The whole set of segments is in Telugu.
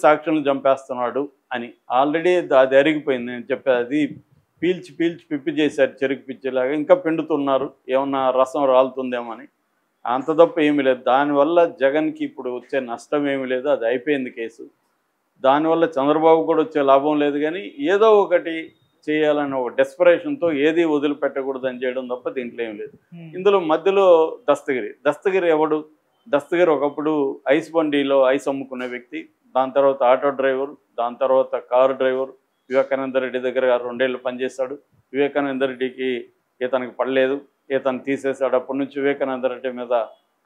సాక్షులను చంపేస్తున్నాడు అని ఆల్రెడీ అది అరిగిపోయింది. నేను చెప్పేది అది పీల్చి పిప్పి చేశారు చెరుకు పిచ్చిలాగా. ఇంకా పిండుతున్నారు, ఏమన్నా రసం రాలుతుందేమో అని. అంత తప్ప ఏమీ లేదు. దానివల్ల జగన్కి ఇప్పుడు వచ్చే నష్టం ఏమీ లేదు, అది అయిపోయింది కేసు. దానివల్ల చంద్రబాబు కూడా వచ్చే లాభం లేదు. కానీ ఏదో ఒకటి చేయాలని ఒక డెస్పరేషన్తో ఏది వదిలిపెట్టకూడదని చేయడం తప్ప దీంట్లో ఏం లేదు. ఇందులో మధ్యలో దస్తగిరి ఎవడు? దస్తగిరి ఒకప్పుడు ఐస్ బండిలో ఐస్ అమ్ముకునే వ్యక్తి, దాని తర్వాత ఆటో డ్రైవర్, దాని తర్వాత కారు డ్రైవర్. వివేకానంద రెడ్డి దగ్గర 2 ఏళ్ళు పనిచేశాడు. వివేకానంద రెడ్డికి ఇతనికి పడలేదు, ఇతను తీసేశాడు. అప్పటి నుంచి వివేకానంద రెడ్డి మీద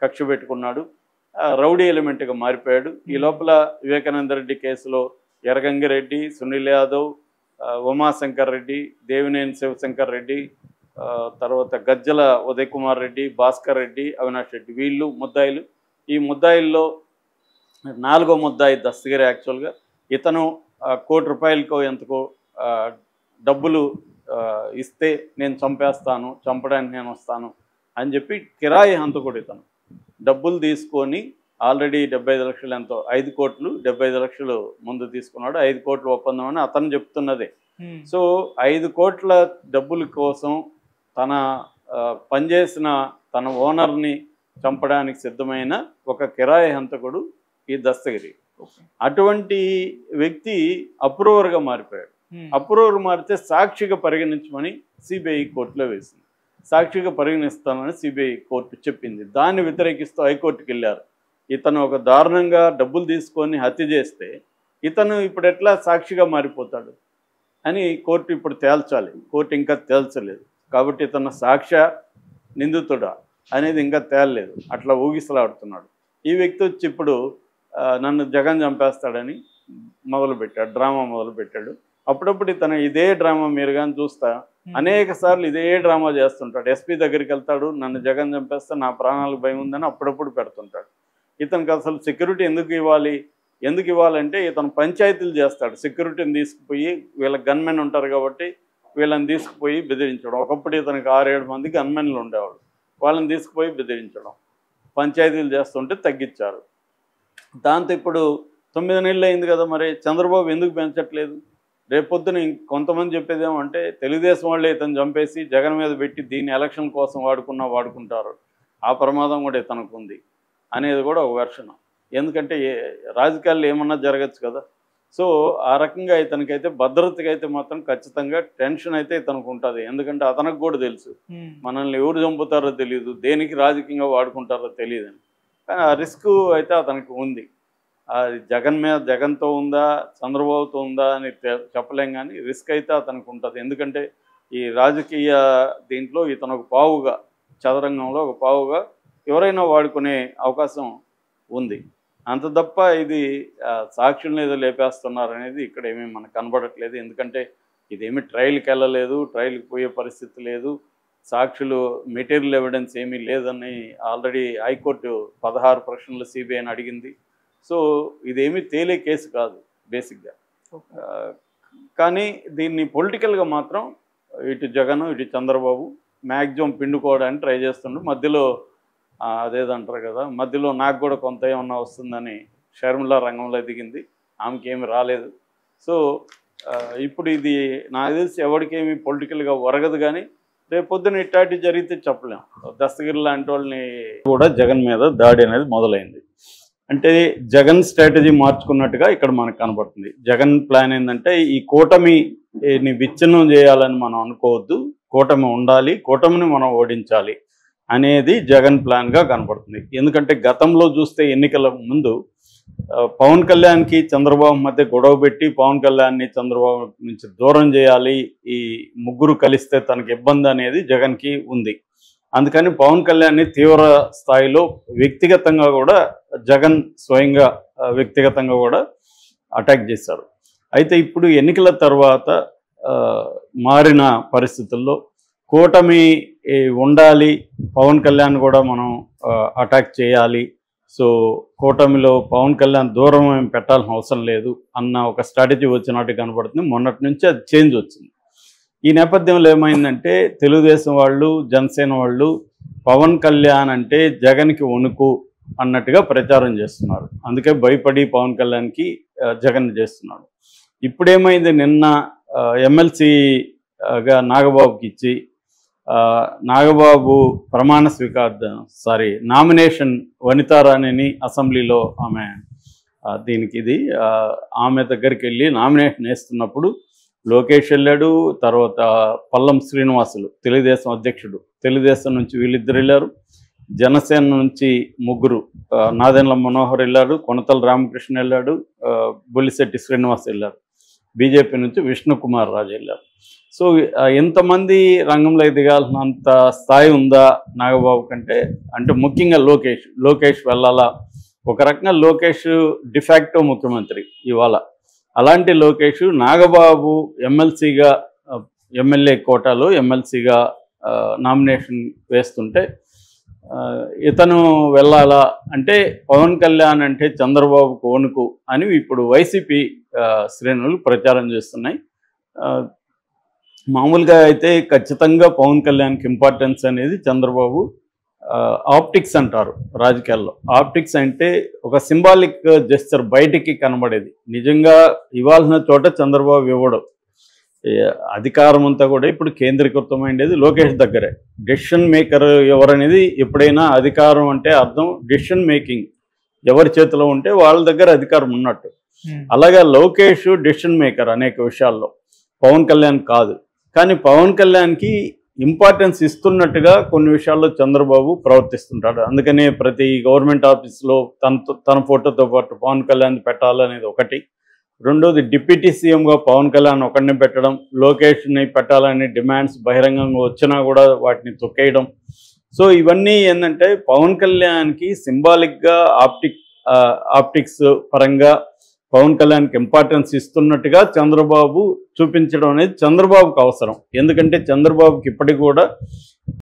కక్ష పెట్టుకున్నాడు, రౌడీ ఎలిమెంట్గా మారిపోయాడు. ఈ లోపల వివేకానంద రెడ్డి కేసులో ఎర్రగంగిరెడ్డి, సునీల్ యాదవ్, ఉమాశంకర్ రెడ్డి, దేవినేని శివశంకర్ రెడ్డి, తర్వాత గజ్జల ఉదయ్ కుమార్ రెడ్డి, భాస్కర్ రెడ్డి, అవినాష్ రెడ్డి, వీళ్ళు ముద్దాయిలు. ఈ ముద్దాయిల్లో 4వ ముద్దాయి దస్తగిరి. యాక్చువల్గా ఇతను ₹1 కోటికో ఎంతకో డబ్బులు ఇస్తే నేను చంపేస్తాను, చంపడానికి నేను వస్తాను అని చెప్పి కిరాయి హంతకుడు ఇతను. డబ్బులు తీసుకొని ఆల్రెడీ 75 లక్షలు ఎంతో 5 కోట్లు 75 లక్షలు ముందు తీసుకున్నాడు. 5 కోట్ల ఒప్పందం అని అతను చెప్తున్నదే. సో 5 కోట్ల డబ్బుల కోసం తన పనిచేసిన తన ఓనర్ని చంపడానికి సిద్ధమైన ఒక కిరాయి హంతకుడు ఈ దస్తగిరి. అటువంటి వ్యక్తి అప్రూవర్గా మారిపోయాడు. అప్రూవర్ మారితే సాక్షిగా పరిగణించమని సిబిఐ కోర్టులో వేసింది. సాక్షిగా పరిగణిస్తామని సిబిఐ కోర్టు చెప్పింది. దాన్ని వ్యతిరేకిస్తూ హైకోర్టుకి వెళ్ళారు. ఇతను ఒక దారుణంగా డబ్బులు తీసుకొని హత్య చేస్తే ఇతను ఇప్పుడు ఎట్లా సాక్షిగా మారిపోతాడు అని కోర్టు ఇప్పుడు తేల్చాలి. కోర్టు ఇంకా తేల్చలేదు కాబట్టి ఇతను సాక్ష్య నిందితుడా అనేది ఇంకా తేలలేదు. అట్లా ఊగిసలాడుతున్నాడు. ఈ వ్యక్తి వచ్చి ఇప్పుడు నన్ను జగన్ చంపేస్తాడని మొదలుపెట్టాడు, డ్రామా మొదలుపెట్టాడు. అప్పుడప్పుడు ఇతను ఇదే డ్రామా మీరు కానీ చూస్తా అనేక సార్లు ఇదే డ్రామా చేస్తుంటాడు. ఎస్పీ దగ్గరికి వెళ్తాడు, నన్ను జగన్ చంపేస్తే నా ప్రాణాలకు భయం ఉందని అప్పుడప్పుడు పెడుతుంటాడు. ఇతనికి అసలు సెక్యూరిటీ ఎందుకు ఇవ్వాలంటే ఇతను పంచాయతీలు చేస్తాడు. సెక్యూరిటీని తీసుకుపోయి వీళ్ళ గన్మెన్ ఉంటారు కాబట్టి వీళ్ళని తీసుకుపోయి బెదిరించడం. ఒకప్పుడు ఇతనికి 6-7 మంది గన్మెన్లు ఉండేవాడు. వాళ్ళని తీసుకుపోయి బెదిరించడం, పంచాయతీలు చేస్తుంటే తగ్గించారు. దాంతో ఇప్పుడు 9 నెలలు అయింది కదా, మరి చంద్రబాబు ఎందుకు పెంచట్లేదు? రేపొద్దున కొంతమంది చెప్పేదేమంటే తెలుగుదేశం వాళ్ళే ఇతను చంపేసి జగన్ మీద పెట్టి దీన్ని ఎలక్షన్ కోసం వాడుకుంటారు, ఆ ప్రమాదం కూడా ఇతనికి ఉంది అనేది కూడా ఒక వెర్షన్. ఎందుకంటే రాజకీయాల్లో ఏమన్నా జరగచ్చు కదా. సో ఆ రకంగా ఇతనికైతే భద్రతకి అయితే మాత్రం ఖచ్చితంగా టెన్షన్ అయితే ఇతనికి ఉంటుంది. ఎందుకంటే అతనికి కూడా తెలుసు మనల్ని ఎవరు చంపుతారో తెలియదు, దేనికి రాజకీయంగా వాడుకుంటారో తెలియదని. కానీ ఆ రిస్క్ అయితే అతనికి ఉంది. అది జగన్తో ఉందా చంద్రబాబుతో ఉందా అని చెప్పలేం, కానీ రిస్క్ అయితే అతనికి ఉంటుంది. ఎందుకంటే ఈ రాజకీయ దీంట్లో ఇతను ఒక పావుగా, చదరంగంలో ఒక పావుగా ఎవరైనా వాడుకునే అవకాశం ఉంది. అంత తప్ప ఇది సాక్షులను ఏదో లేపేస్తున్నారు అనేది ఇక్కడ ఏమీ మనకు కనబడట్లేదు. ఎందుకంటే ఇదేమీ ట్రయల్కి వెళ్ళలేదు, ట్రయల్కి పోయే పరిస్థితి లేదు, సాక్షులు మెటీరియల్ ఎవిడెన్స్ ఏమీ లేదని ఆల్రెడీ హైకోర్టు 16 ప్రశ్నలు సిబిఐని అడిగింది. సో ఇదేమీ తేలే కేసు కాదు బేసిక్గా. కానీ దీన్ని పొలిటికల్గా మాత్రం ఇటు జగన్ ఇటు చంద్రబాబు మ్యాక్సిమం పిండుకోవడానికి ట్రై చేస్తుండ్రు. మధ్యలో అదేదంటారు కదా, మధ్యలో నాకు కూడా కొంత ఏమన్నా వస్తుందని షర్మిల రంగంలో దిగింది, ఆమెకి ఏమి రాలేదు. సో ఇప్పుడు ఇది నాకు తెలిసి ఎవరికేమి పొలిటికల్గా ఒరగదు. కానీ రేపొద్దున ఇట్లాంటి జరిగితే చెప్పలేం. దస్తగిరి లాంటి వాళ్ళని కూడా జగన్ మీద దాడి అనేది మొదలైంది. అంటే జగన్ స్ట్రాటజీ మార్చుకున్నట్టుగా ఇక్కడ మనకు కనబడుతుంది. జగన్ ప్లాన్ ఏంటంటే ఈ కూటమిని విచ్ఛిన్నం చేయాలని మనం అనుకోవద్దు, కూటమి ఉండాలి, కూటమిని మనం ఓడించాలి అనేది జగన్ ప్లాన్గా కనబడుతుంది. ఎందుకంటే గతంలో చూస్తే ఎన్నికల ముందు పవన్ కళ్యాణ్కి చంద్రబాబు మధ్య గొడవ పెట్టి పవన్ కళ్యాణ్ని చంద్రబాబు నుంచి దూరం చేయాలి, ఈ ముగ్గురు కలిస్తే తనకి ఇబ్బంది అనేది జగన్కి ఉంది. అందుకని పవన్ కళ్యాణ్ని తీవ్ర స్థాయిలో వ్యక్తిగతంగా కూడా జగన్ స్వయంగా వ్యక్తిగతంగా కూడా అటాక్ చేశారు. అయితే ఇప్పుడు ఎన్నికల తర్వాత మారిన పరిస్థితుల్లో కూటమి ఉండాలి, పవన్ కళ్యాణ్ కూడా మనం అటాక్ చేయాలి, సో కూటమిలో పవన్ కళ్యాణ్ దూరం పెట్టాల్సిన అవసరం లేదు అన్న ఒక స్ట్రాటజీ వచ్చినట్టు కనబడుతుంది. మొన్నటి నుంచి అది చేంజ్ వచ్చింది. ఈ నేపథ్యంలో ఏమైందంటే తెలుగుదేశం వాళ్ళు, జనసేన వాళ్ళు పవన్ కళ్యాణ్ అంటే జగన్కి వణుకు అన్నట్టుగా ప్రచారం చేస్తున్నారు. అందుకే భయపడి పవన్ కళ్యాణ్కి జగన్ చేస్తున్నాడు. ఇప్పుడేమైంది, నిన్న ఎమ్మెల్సీగా నాగబాబుకి ఇచ్చి నాగబాబు ప్రమాణ నామినేషన్ వనితారాణిని అసెంబ్లీలో ఆమె ఆమె దగ్గరికి వెళ్ళి నామినేషన్ వేస్తున్నప్పుడు లోకేష్ వెళ్ళాడు, తర్వాత పల్లం శ్రీనివాసులు తెలుగుదేశం అధ్యక్షుడు, తెలుగుదేశం నుంచి వీళ్ళిద్దరు వెళ్ళారు, జనసేన నుంచి ముగ్గురు నాదెండ్ల మనోహర్ వెళ్ళాడు, కొనతల రామకృష్ణ వెళ్ళాడు, బొలిశెట్టి శ్రీనివాస్ వెళ్ళారు, బీజేపీ నుంచి విష్ణుకుమార్ రాజు వెళ్ళారు. సో ఎంతమంది రంగంలో దిగాల్సినంత స్థాయి ఉందా నాగబాబు కంటే? అంటే ముఖ్యంగా లోకేష్ వెళ్ళాలా. ఒక రకంగా లోకేష్ డిఫాక్టో ముఖ్యమంత్రి ఇవాళ. అలాంటి లోకేష్ నాగబాబు ఎమ్మెల్సీగా ఎమ్మెల్యే కోటాలో ఎమ్మెల్సీగా నామినేషన్ వేస్తుంటే ఇతను వెళ్ళాలా అంటే పవన్ కళ్యాణ్ అంటే చంద్రబాబుకు వణుకు అని ఇప్పుడు వైసీపీ శ్రేణులు ప్రచారం చేస్తున్నాయి. మామూలుగా అయితే ఖచ్చితంగా పవన్ కళ్యాణ్కి ఇంపార్టెన్స్ అనేది చంద్రబాబు ఆప్టిక్స్ అంటారు రాజకీయాల్లో. ఆప్టిక్స్ అంటే ఒక సింబాలిక్ జెస్చర్, బయటికి కనబడేది. నిజంగా ఇవ్వాల్సిన చోట చంద్రబాబు ఇవ్వడం. అధికారం అంతా కూడా ఇప్పుడు కేంద్రీకృతమైనది లోకేష్ దగ్గరే. డెసిషన్ మేకర్ ఎవరనేది ఎప్పుడైనా అధికారం అంటే అర్థం డెసిషన్ మేకింగ్ ఎవరి చేతిలో ఉంటే వాళ్ళ దగ్గర అధికారం ఉన్నట్టు. అలాగే లోకేష్ డెసిషన్ మేకర్ అనేక విషయాల్లో, పవన్ కళ్యాణ్ కాదు. కానీ పవన్ కళ్యాణ్కి ఇంపార్టెన్స్ ఇస్తున్నట్టుగా కొన్ని విషయాల్లో చంద్రబాబు ప్రవర్తిస్తుంటాడు. అందుకనే ప్రతి గవర్నమెంట్ ఆఫీస్లో తన ఫోటోతో పాటు పవన్ కళ్యాణ్ పెట్టాలనేది ఒకటి. రెండోది డిప్యూటీ సీఎంగా పవన్ కళ్యాణ్ ఒకరిని పెట్టడం, లోకేష్ని పెట్టాలని డిమాండ్స్ బహిరంగంగా వచ్చినా కూడా వాటిని తొక్కేయడం. సో ఇవన్నీ ఏంటంటే పవన్ కళ్యాణ్కి సింబాలిక్గా ఆప్టిక్స్ పరంగా పవన్ కళ్యాణ్కి ఇంపార్టెన్స్ ఇస్తున్నట్టుగా చంద్రబాబు చూపించడం అనేది చంద్రబాబుకు అవసరం. ఎందుకంటే చంద్రబాబుకి ఇప్పటికి కూడా